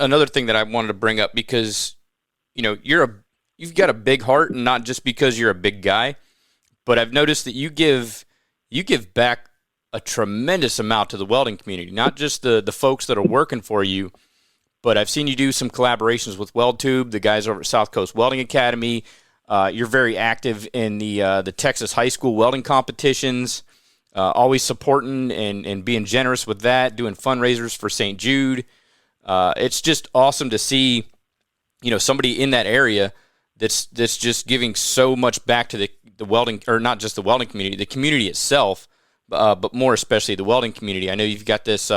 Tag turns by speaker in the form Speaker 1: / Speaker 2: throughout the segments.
Speaker 1: another thing that I wanted to bring up, because, you know, you've got a big heart, and not just because you're a big guy, but I've noticed that you give back a tremendous amount to the welding community, not just the folks that are working for you, but I've seen you do some collaborations with WeldTube, the guys over at South Coast Welding Academy. You're very active in the Texas high school welding competitions, always supporting and being generous with that, doing fundraisers for St. Jude. It's just awesome to see, you know, somebody in that area that's just giving so much back to the welding, or not just the welding community, the community itself, but more especially the welding community. I know you've got this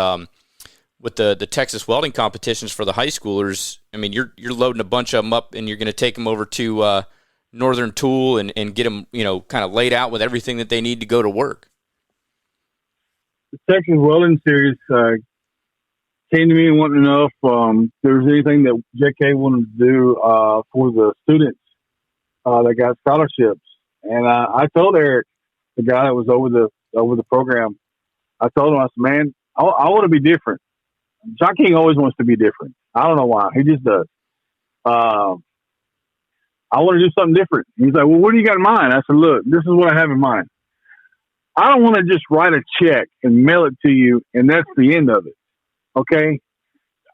Speaker 1: with the Texas welding competitions for the high schoolers. I mean, you're loading a bunch of them up, and you're going to take them over to Northern Tool and get them, you know, kind of laid out with everything that they need to go to work.
Speaker 2: The Texas Welding Series came to me and wanted to know if there was anything that JK wanted to do for the students that got scholarships. And I told Eric, the guy that was over the program, I told him, I said, man, I want to be different. John King always wants to be different. I don't know why. He just does. I want to do something different. He's like, well, what do you got in mind? I said, look, this is what I have in mind. I don't want to just write a check and mail it to you, and that's the end of it. Okay?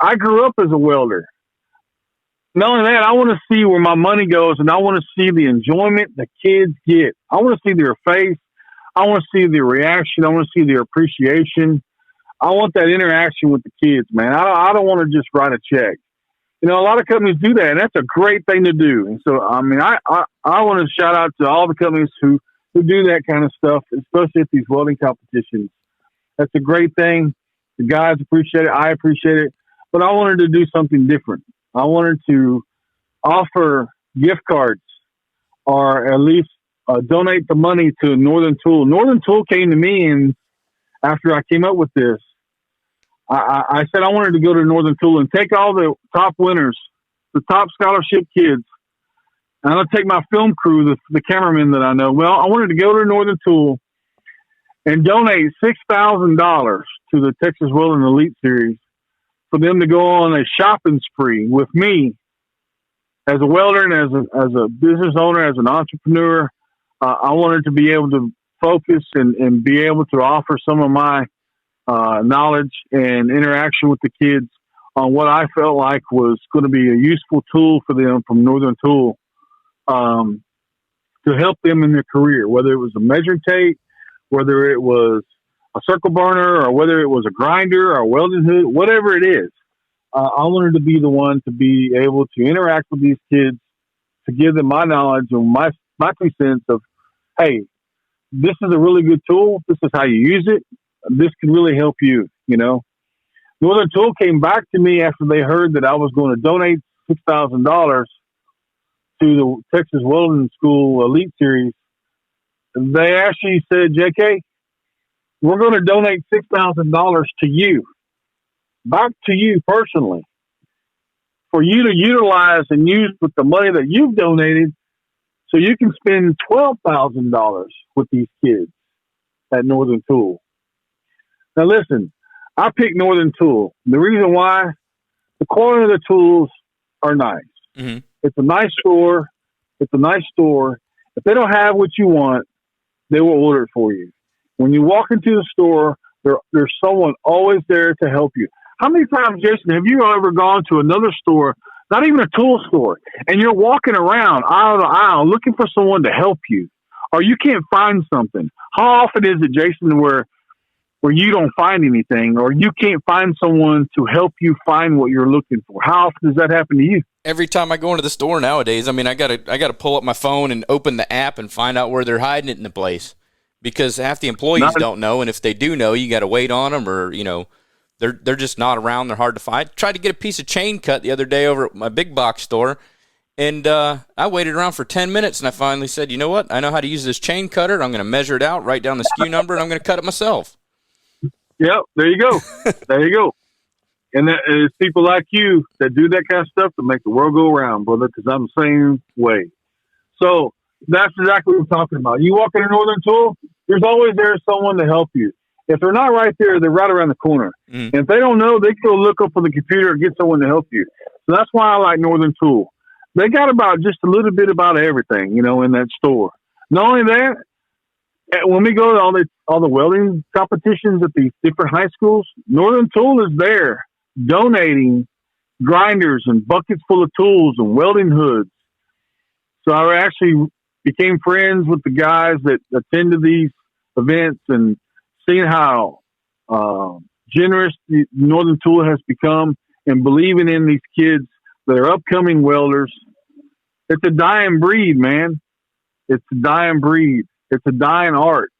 Speaker 2: I grew up as a welder. Not only that, I want to see where my money goes, and I want to see the enjoyment the kids get. I want to see their face. I want to see their reaction. I want to see their appreciation. I want that interaction with the kids, man. I don't want to just write a check. You know, a lot of companies do that, and that's a great thing to do. And so, I mean, I want to shout out to all the companies who do that kind of stuff, especially at these welding competitions. That's a great thing. The guys appreciate it. I appreciate it. But I wanted to do something different. I wanted to offer gift cards, or at least donate the money to Northern Tool. Northern Tool came to me, and after I came up with this, I said I wanted to go to Northern Tool and take all the top winners, the top scholarship kids, and I'm going to take my film crew, the cameramen that I know. Well, I wanted to go to Northern Tool and donate $6,000 to the Texas Welding Elite Series for them to go on a shopping spree with me as a welder and as a business owner, as an entrepreneur. I wanted to be able to focus and be able to offer some of my knowledge and interaction with the kids on what I felt like was going to be a useful tool for them from Northern Tool to help them in their career, whether it was a measuring tape, whether it was a circle burner, or whether it was a grinder or a welding hood, whatever it is. I wanted to be the one to be able to interact with these kids, to give them my knowledge and my 2 cents of, hey, this is a really good tool. This is how you use it. This can really help you, you know. Northern Tool came back to me after they heard that I was going to donate $6,000 to the Texas Welding School Elite Series. They actually said, JK, we're going to donate $6,000 to you, back to you personally, for you to utilize and use with the money that you've donated, so you can spend $12,000 with these kids at Northern Tool. Now listen, I picked Northern Tool. The reason why, the quality of the tools are nice. Mm-hmm. It's a nice store. It's a nice store. If they don't have what you want, they will order it for you. When you walk into the store, there's someone always there to help you. How many times, Jason, have you ever gone to another store, not even a tool store, and you're walking around aisle to aisle looking for someone to help you, or you can't find something? How often is it, Jason, where you don't find anything, or you can't find someone to help you find what you're looking for? How often does that happen to you?
Speaker 1: Every time I go into the store nowadays, I mean, I gotta pull up my phone and open the app and find out where they're hiding it in the place, because half the employees don't know, and if they do know, you got to wait on them, or, you know, they're just not around. They're hard to find. Tried to get a piece of chain cut the other day over at my big box store, and I waited around for 10 minutes, and I finally said, you know what? I know how to use this chain cutter. I'm going to measure it out, write down the SKU number, and I'm going to cut it myself.
Speaker 2: Yep, there you go. There you go. And it's people like you that do that kind of stuff to make the world go around, brother, because I'm the same way. So that's exactly what we're talking about. You walk into Northern Tool, there's always there someone to help you. If they're not right there, they're right around the corner.
Speaker 1: Mm.
Speaker 2: And if they don't know, they can go look up on the computer or get someone to help you. So that's why I like Northern Tool. They got about just a little bit about everything, in that store. Not only that, when we go to all the welding competitions at these different high schools, Northern Tool is there donating grinders and buckets full of tools and welding hoods. So I actually became friends with the guys that attended these events and seeing how generous the Northern Tool has become and believing in these kids that are upcoming welders. It's a dying breed, man. It's a dying breed. It's a dying art.